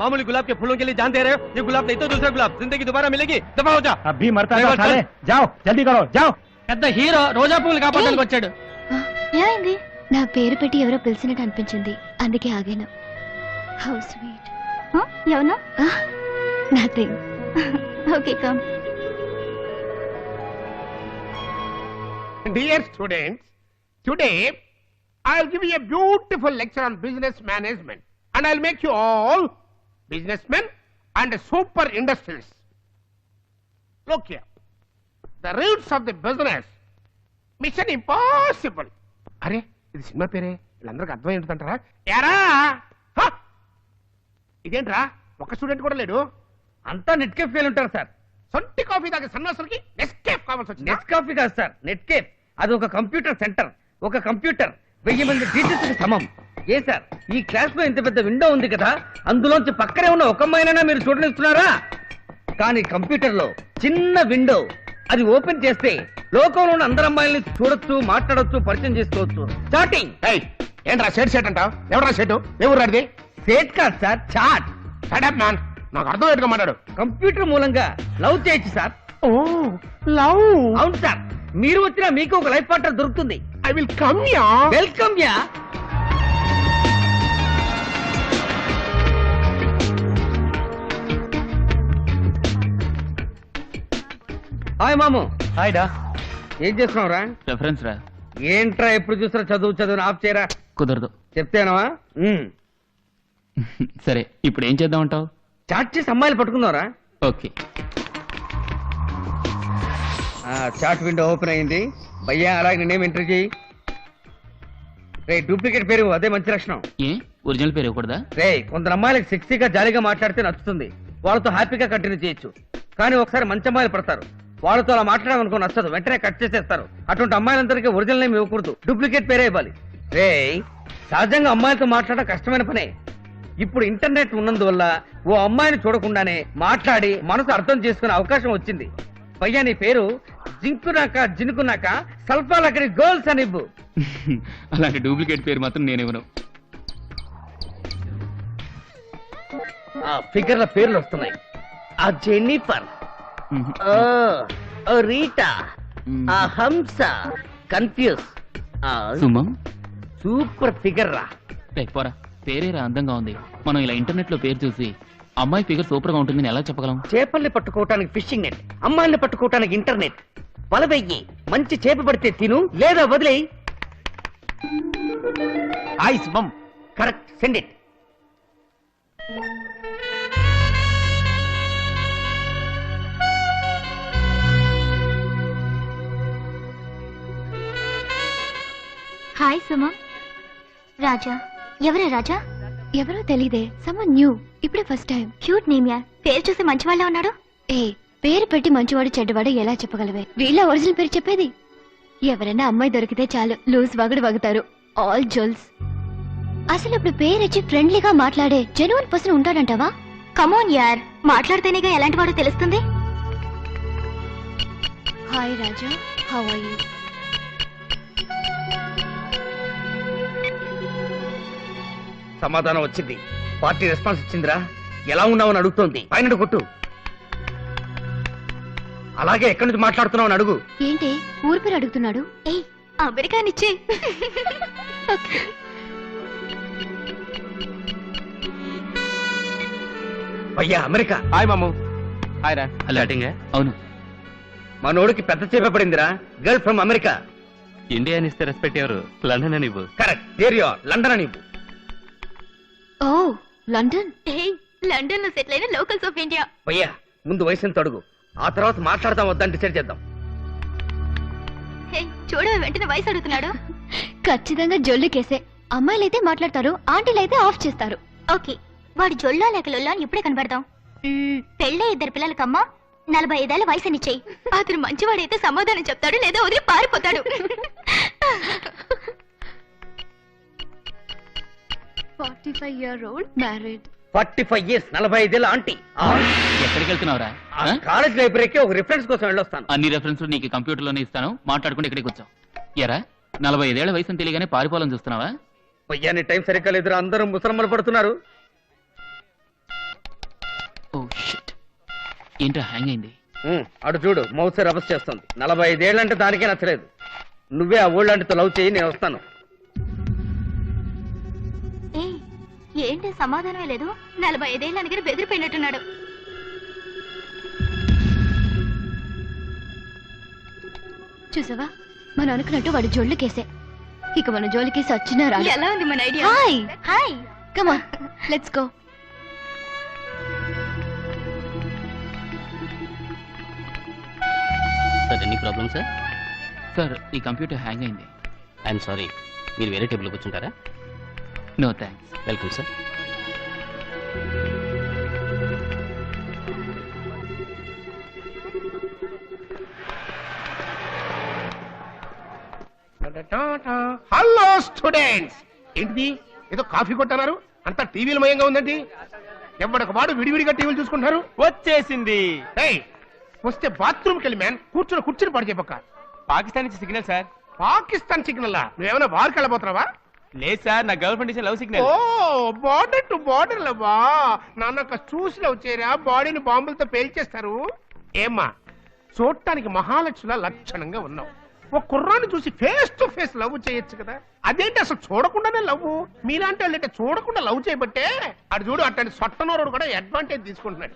मामूली गुलाब के फूलों के लिए जान दे रहे हो? ये गुलाब नहीं तो दूसरा गुलाब, जिंदगी दोबारा मिलेगी। दफा हो जा। अभी मरता है साले, जाओ जल्दी करो जाओ। పెద్ద హీరో రోజా పూలు కాపాడడానికి వచ్చాడు. ఏమైంది? నా పేరు పెట్టి ఎవరో పిలిచినట్టు అనిపించింది, అందుకే ఆగాను. How sweet. ఎవరు? Nothing. Okay come. Dear students, today I'll give you a beautiful lecture on business management and I'll make you all businessmen and super industrialists. Look here. The roots of the business. Mission Impossible. అరే ఇది cinema పేరే, వీళ్ళందరికీ అర్థం ఏంటంటారా? ఎరా ఇదేంట్రా, ఒక్క student కూడా లేడు. అంతా నెట్ కేఫ్ ఫెయిల్ ఉంటారు సార్. సొంటి కాఫీ తాగే సన్నాసులకి నెస్కేఫ్ కావాల్సి వచ్చింది. నెట్ కాఫీ కాదు సార్, నెట్ కేఫ్. అది ఒక కంప్యూటర్ సెంటర్. ఒక కంప్యూటర్ 1000 మంది టీచర్స్ కి సమం. ఏ సార్, ఈ క్లాస్ లో ఇంత పెద్ద విండో ఉంది కదా, అందులోంచి పక్కనే ఉన్న ఒక అమ్మాయినైనా మీరు చూడనిస్తున్నారా? కానీ కంప్యూటర్ లో చిన్న విండో, అది ఓపెన్ చేస్తే లోకంలో ఉన్న అందరు అమ్మాయిల్ని చూడొచ్చు, మాట్లాడొచ్చు, పరిచయం చేసుకోవచ్చు. స్టార్టింగ్. ఏంట్రా సెట్ అంటావు? ఎవరా సెట్? ఎవరు రాడిది? సేట్ కాదు సార్, చాట్. షట్ మ్యాన్, నాకు అర్థం ఏంటో మాట్లాడు. కంప్యూటర్ మూలంగా లవ్ చేయొచ్చు సార్. ఓ లవ్. అవును సార్, మీరు వచ్చినా మీకు ఒక లైఫ్ పార్ట్నర్ దొరుకుతుంది. I will come yeah. Welcome yeah. Hi మాము. హాయ్ డా. ఏం చేస్తున్నావు రా? రెఫరెన్స్ రా. ఏంట్రా ఎప్పుడు చూసినా చదువు చదువు ఆఫ్ చేయరా? కుదరదు. చెప్తేనవా? సరే, ఇప్పుడు ఏం చేద్దామంటావు? చాట్ చేసి అమ్మాయిలు పట్టుకుందావరా? ఓకే. చాట్ విండో ఓపెన్ అయింది. భయ్యా అలాగే నేనేం ఎంటర్ చేయి. రే డూప్లికేట్ పేరు అదే మంచి లక్షణం. ఏ ఒరిజినల్ పేరు ఇవ్వకూడదా? రే కొందరు అమ్మాయిలకు సెక్సీగా జాలీగా మాట్లాడితే నచ్చుతుంది, వాళ్ళతో హ్యాపీగా కంటిన్యూ చేయొచ్చు. కానీ ఒకసారి మంచి అమ్మాయిలు పడతారు, వాళ్ళతో అలా మాట్లాడాలనుకో నచ్చదు, వెంటనే కట్ చేసేస్తారు. అటువంటి అమ్మాయిలందరికీ ఒరిజినల్ నేమ్ ఇవ్వకూడదు, డూప్లికేట్ పేరే ఇవ్వాలి. రే సహజంగా అమ్మాయిలతో మాట్లాడడం కష్టమైన పనే. ఇప్పుడు ఇంటర్నెట్ ఉన్నందువల్ల ఓ అమ్మాయిని చూడకుండానే మాట్లాడి మనసు అర్థం చేసుకునే అవకాశం వచ్చింది. భయ్యా నీ పేరు జింకునాక జినుకున్నాక సల్ఫాలకడి గర్ల్స్ అని ఇవ్వు. అలాంటి డూప్లికేట్ పేరు మాత్రం నేను ఇవ్వను. ఫిగర్ల పేర్లు వస్తున్నాయి. ఆ జెన్నిఫర్, రీటా, ఆ హంస, కన్ఫ్యూజ్, సుమం. సూపర్ ఫిగర్ రా. పోరా, పేరేరా అందంగా ఉంది. మనం ఇలా ఇంటర్నెట్ లో పేరు చూసి అమ్మాయి ఫిగర్ సూపర్ గా ఉంటుందని ఎలా చెప్పగలం? చేపల్ని పట్టుకోవటానికి ఫిషింగ్ నెట్, అమ్మాయిల్ని పట్టుకోవటానికి ఇంటర్నెట్. వలవెయ్యి, మంచి చేప పడితే తిను, లేదా వదిలేయి. హాయ్ సుమం. Correct, send it. Hi Suma. Raja. ఎవరే రాజా? ఎవరో తెలీదే. సమ్మన్ న్యూ, ఇప్పుడే first time. Cute name yeah. పేరు చూసి మంచివాళ్ళ ఉన్నాడు. ఏ పేరు పెట్టి మంచివాడు చెడ్డవాడు ఎలా చెప్పగలవే? వీళ్ళ ఒరిజినల్ పేరు చెప్పేది. ఎవరైనా అమ్మాయి దొరికితే చాలు లూజ్ వగడు వగుతారు, ఆల్ జోల్స్. అసలు ఇప్పుడు పేరిచ్చి ఫ్రెండ్లీగా మాట్లాడే జెన్యూన్ పర్సన్ ఉంటాడంటావా? కమోన్ యార్, మాట్లాడితేనేగా ఎలాంటి వాడో తెలుస్తుంది. Hi Raja, how are you? సమాధానం వచ్చింది. పార్టీ రెస్పాన్స్ ఇచ్చిందిరా. ఎలా ఉన్నావని అడుగుతోంది. పైన కొట్టు. అలాగే ఎక్కడి నుంచి మాట్లాడుతున్నావు అని అడుగు. ఏంటి ఊరి పేరు అడుగుతున్నాడు? ఏ అమెరికానిచ్చే. అయ్యా అమెరికా. హాయ్ మాము. హాయ్ రా. అలాటింగ్. అవును, మనోడికి పెద్ద చేప పడిందిరా. Girl from America. ఇండియా అని ఇస్తే రెస్పెక్ట్ ఎవరు? లండన్ అని ఇవ్వు. Correct, there you are. London అని ఇవ్వు. ఓ లండన్. లండన్ లో సెటిల్ అయిన లోకల్స్ ఆఫ్ ఇండియా. అయ్యా ముందు వయసుని అడుగు, ఆ తర్వాత మాట్లాడదాం వద్దని డిసైడ్ చేద్దాం. చూడవే వెంటనే వయసు అడుగుతున్నాడు. ఖచ్చితంగా జొల్లు కేసే. అమ్మాయిలైతే మాట్లాడతారు, ఆంటీలైతే ఆఫ్ చేస్తారు. ఓకే, వాడు జొల్లా లేక లొల్లా అని ఇప్పుడే కనబడతాం. పెళ్ళే 2 పిల్లలకమ్మా, 45 ఏళ్ల వయసు నిచ్చేయి. అతను మంచివాడైతే సమాధానం చెప్తాడు, లేదా వదిలి పారిపోతాడు. 45-year-old married. 45 years, 45 ఏళ్ళ ఆంటీ. ఎక్కడికి వెళ్తున్నావురా? కాలేజ్ లైబ్రరీకి ఒక రిఫరెన్స్ కోసం వెళ్ళొస్తాను. అన్ని రెఫరెన్స్ నీకు కంప్యూటర్ లోనే ఇస్తాను, మాట్లాడుకుంటే ఇక్కడికి వచ్చావు. ఎరా 45 ఏళ్ల వయసు తెలియగానే పారిపోవాలని చూస్తున్నావా? అయ్యా నీ టైం సరిగ్గా లేదురా, అందరూ ముసలమ్మలు పడుతున్నారు. ఓ షిట్, ఏంట్రా హ్యాంగ్ అయింది? అటు చూడు, మౌస్ రభస్ చేస్తుంది. 45 ఏళ్ళంటే దానికే నచ్చలేదు. నువ్వే ఆ ఓళ్ళంటితో లవ్ చేయి, నేను వస్తాను. ఏంటి సమాధానమే లేదు? 45 ఏళ్ళ దగ్గర బెదిరిపోయినట్టున్నాడు. చూసావా, మనం అనుకున్నట్టు వాడి జోళ్ళు కేసే. ఇక మన జోలికేసి వచ్చినా రా. ఎలా ఉంది మన idea? Hi hi, come on let's go. Sir any problem sir? Sir, ఈ కంప్యూటర్ హ్యాంగ్ అయింది. ఐఎమ్ సారీ, మీరు వేరే టేబుల్ కూర్చుంటారా? No thanks. Welcome sir. Hello students, ఏంటిది ఏదో కాఫీ కొట్టన్నారు? అంతా టీవీల మయంగా ఉందండి. ఎవరికి వాడు విడివిడిగా టీవీలు చూసుకుంటారు. వచ్చేసింది. ఏయ్, వస్తే బాత్రూమ్కి వెళ్ళి మ్యాన్ కూర్చుని పడి చెప్పక. పాకిస్తాన్ నుంచి సిగ్నల్ సార్. పాకిస్తాన్ సిగ్నల్? నువ్వేమైనా బార్కి వెళ్ళబోతున్నావా? లేదు సార్, నా గర్ల్ ఫ్రెండ్ ఇచ్చిన లవ్ సిగ్నల్. ఓ, బార్డర్ టు బార్డర్ లవ్వా? నాన్న చూసి లవ్ చేయరా, బాడీని బాంబులతో పేల్చేస్తారు. ఏమ్మా, చూడటానికి మహాలక్ష్మిలా లక్షణంగా ఉన్నావు. ఒక కుర్రాన్ని చూసి ఫేస్ టు ఫేస్ లవ్ చేయొచ్చు కదా. అదేంటి అసలు చూడకుండానే లవ్? మీలాంటి వాళ్ళంటే చూడకుండా లవ్ చేయబట్టే అటు చూడు, అట్లాంటి సొట్టనోరుడు కూడా అడ్వాంటేజ్ తీసుకుంటున్నాడు.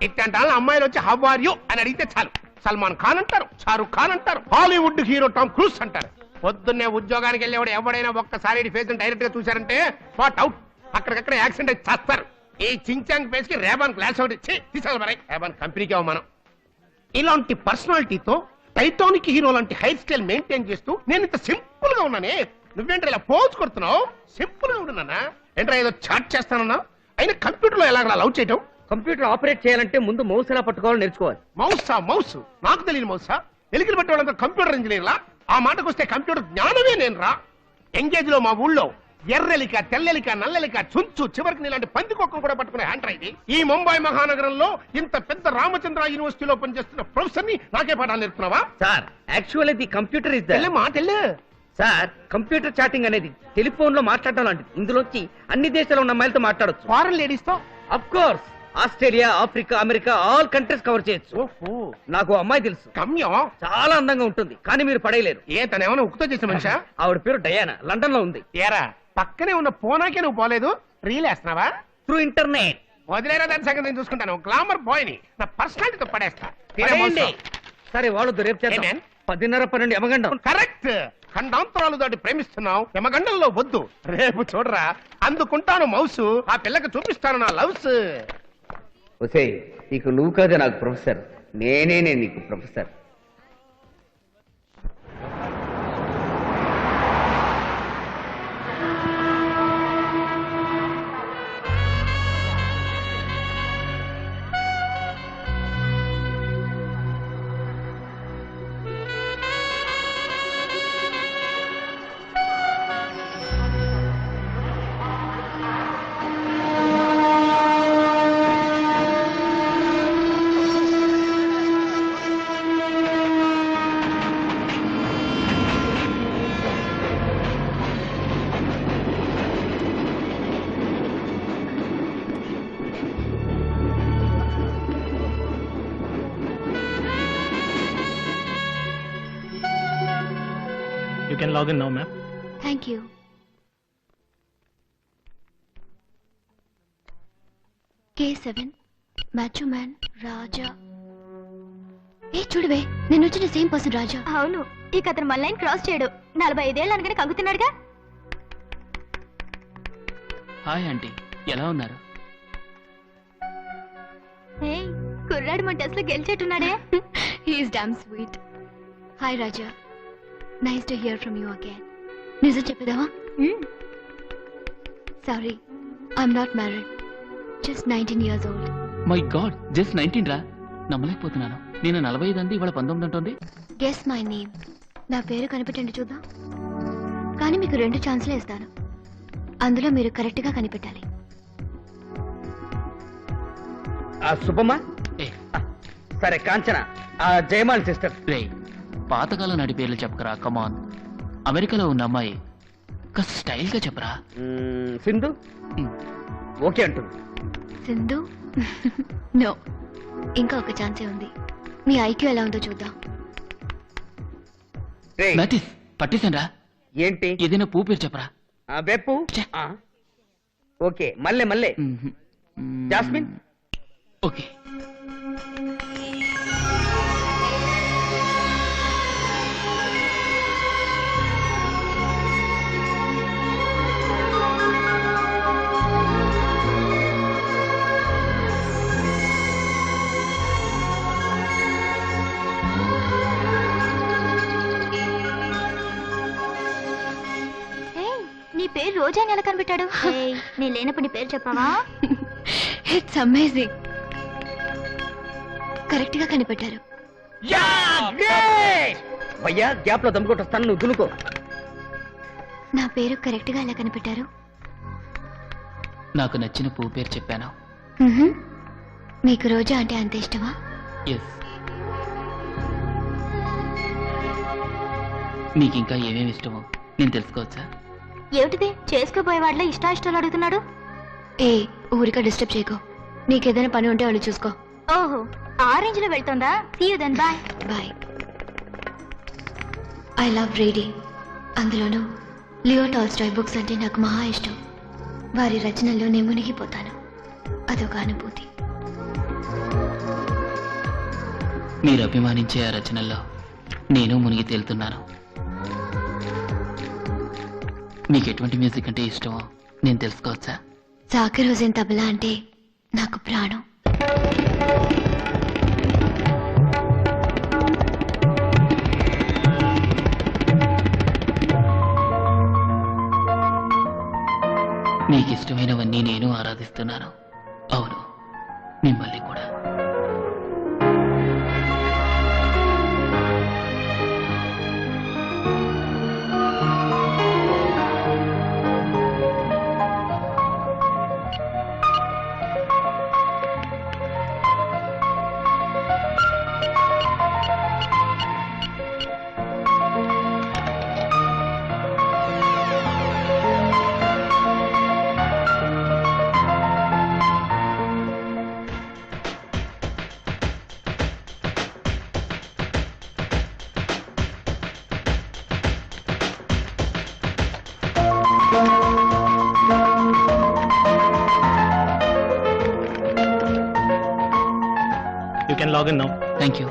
ఇట్లాంటి వాళ్ళ అమ్మాయిలు వచ్చి హౌ ఆర్ యు అని అడిగితే చాలు, సల్మాన్ ఖాన్ అంటారు, షారుఖ్ ఖాన్ అంటారు, హాలీవుడ్ హీరో టామ్ క్రూజ్ అంటారు. పొద్దున్నే ఉద్యోగానికి వెళ్ళేవాడు ఎవడైనా ఒక్కసారి ఫేస్ డైరెక్ట్ గా చూశారంటే వాట్ అవుట్, అక్కడికక్కడ యాక్సిడెంట్ అయితే చేస్తారు. ఈ చించాంగ్ ఫేస్ కి రేబాన్ గ్లాస్ ఒకటి తీసాలి మరి. రేబాన్ కంపెనీకి అవమానం. ఇలాంటి పర్సనాలిటీతో టైటానిక్ హీరో లాంటి హెయిర్ స్టైల్ మెయింటైన్ చేస్తూ నేను ఇంత సింపుల్ గా ఉన్నానే, నువ్వేంటే ఇలా పోజ్ కొడుతున్నావు? సింపుల్ గా ఉన్నానా? ఏంట్రా ఏదో చాట్ చేస్తానన్నా? అయినా కంప్యూటర్ లో ఎలా లవ్ చేయటం? కంప్యూటర్ ఆపరేట్ చేయాలంటే ముందు మౌస్ ఎలా పట్టుకోవాలో నేర్చుకోవాలి. మౌస్ నాకు తెలియదు. మౌసా? ఎలికలు పట్టే వాళ్ళంతా కంప్యూటర్ ఇంజనీర్లా? ఆ మాటకు వస్తే కంప్యూటర్ జ్ఞానమే నేను రా. ఎంగేజ్ లో మా ఊళ్ళో ఎర్రెలిక, తెల్లెలిక, నల్లెలిక, చుంచు, చివరికి నీలాంటి పందికొక్కను కూడా పట్టుకునే హ్యాండ్ రైట్. ఈ ముంబై మహానగరంలో ఇంత పెద్ద రామచంద్ర యూనివర్సిటీలో పనిచేస్తున్న ప్రొఫెసర్ ని నాకే పాఠాలు నేర్పుతున్నావా? Sir, actually the computer is మాటెళ్ళే సార్. కంప్యూటర్ చాటింగ్ అనేది టెలిఫోన్ లో మాట్లాడటం లాంటిది. ఇందులోంచి అన్ని దేశాల్లో ఉన్న అమ్మాయిలతో మాట్లాడొచ్చు. ఫారెన్ లేడీస్ తో of course, Australia, Africa, America, all countries cover చేయొచ్చు. ఓహో, నాకు అమ్మాయి తెలుసు, కమ్యం. చాలా అందంగా ఉంటుంది, కానీ మీరు పడేయలేరు. ఏ తనేమన్నా ఉక్కుతో చేసిన మనిషా? ఆవిడ పేరు డయానా, లండన్ లో ఉంది. ఏరా, పక్కనే ఉన్న పోనాకే నువ్వు పోలేదు, రీల్ వేస్తున్నావా? Through internet. వదిలేరా, దాని సంగతి నేను చూసుకుంటాను. గ్లామర్ బాయ్ ని నా పర్సనాలిటీతో పడేస్తా. పడేయండి. సరే, వాళ్ళు రేపు చేద్దాం. ఏమేన్? 10:30-12 యమగండం. కరెక్ట్. ఖండాంతరాలు దాటి ప్రేమిస్తున్నావు, యమగండంలో వద్దు. రేపు చూడరా, అందుకుంటాను మౌసు, ఆ పిల్లకి చూపిస్తాను నా లవ్స్. ఒసే, నీకు నువ్వు కాదే నాకు ప్రొఫెసర్, నేనే నీకు professor. You can log in now, ma'am. Thank you. K7 match man Raja. చూడవే, నేను వచ్చిన సేమ్ పర్సన్ రాజా. అవును, ఇక అతను మన లైన్ క్రాస్ చేయడు. 45 ఏళ్ళు అనగానే కంగుతున్నాడుగా. హాయ్ ఆంటీ, ఎలా ఉన్నారు? కుర్రాడు మన టెస్ట్ లో గెలిచేట్టున్నాడే. He's damn sweet. Hi Raja, nice to hear from you again. నిజం చెప్పేదావా? Sorry, I'm not married, just 19 years old. My god, just 19 రా, నమ్మలేకపోతున్నాను. నేను 45 అంది, ఇవాళ 19 అంటుంది. Guess my name. నా పేరు కనిపెట్టండి చూద్దాం. కానీ మీకు 2 ఛాన్స్లే ఇస్తాను, అందులో మీరు కరెక్ట్ గా కనిపెట్టాలి. సుబ్బమ్మ. ఏ, సరే, కాంచన, జయమాల్ సిస్టర్. రే, పాతకాలం నాటి పేర్లు చెప్పకరా, కమాన్. అమెరికాలో ఉన్న అమ్మాయి, కాస్త స్టైల్ గా చెప్పరా. సింధు. మ్, ఓకే అంటుంది. సింధు నో, ఇంకా ఒక ఛాన్సే ఉంది. మీ ఐక్యూ ఎలా ఉందో చూద్దాం. రేయ్, మ్యాథిస్ పట్టేశాన్రా. ఏంటి ఏదైనా పూ పేరు చెప్పరా. బెప్పు? ఛే. ఓకే, మల్లె మల్లె. జాస్మిన్? ఓకే. నీ పేరు రోజా అని ఎలా కనిపెట్టాడు? నీ లేనప్పుడు నీ పేరు చెప్పావా? It's amazing. కరెక్ట్ గా కనిపెట్టారు. భయ్యా, గ్యాప్ లో దమ్ముకొట్టొస్తాను, నువ్వు దులుకో. నా పేరు కరెక్ట్ గా ఎలా కనిపెట్టారు? నాకు నచ్చిన పూ పేరు చెప్పాను. మీకు రోజా అంటే అంత ఇష్టమా? ఎస్. నీకు ఇంకా ఏమేమి ఇష్టమో నేను తెలుసుకోవచ్చా? ఏమిటిది చేసుకోబోయే వాళ్ళ ఇష్టాయిష్టాలు అడుగుతున్నాడు? ఏ ఊరిక డిస్టర్బ్ చేయకో. నీకేదైనా పని ఉంటే వాళ్ళు చూసుకో. ఓహో, ఆరెంజ్ లో వెళ్తుందా? See you then. Bye bye. I love reading. అందులోనూ లియో టాల్స్టాయ్ బుక్స్ అంటే నాకు మహా ఇష్టం. వారి రచనల్లో నేను మునిగిపోతాను. అదొక అనుభూతి. మీరు అభిమానించే ఆ రచనల్లో నేను మునిగి తేలుతున్నాను. మీకు ఎటువంటి మ్యూజిక్ అంటే ఇష్టమో నేను తెలుసుకోవచ్చా? జాకిర్ హుసేన్ తబలా అంటే నాకు ప్రాణం. మీకు ఇష్టమైనవన్నీ నేను ఆరాధిస్తున్నాను. అవును, మిమ్మల్ని కూడా. You can log in now. Thank you.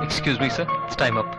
Excuse me, sir. It's time up.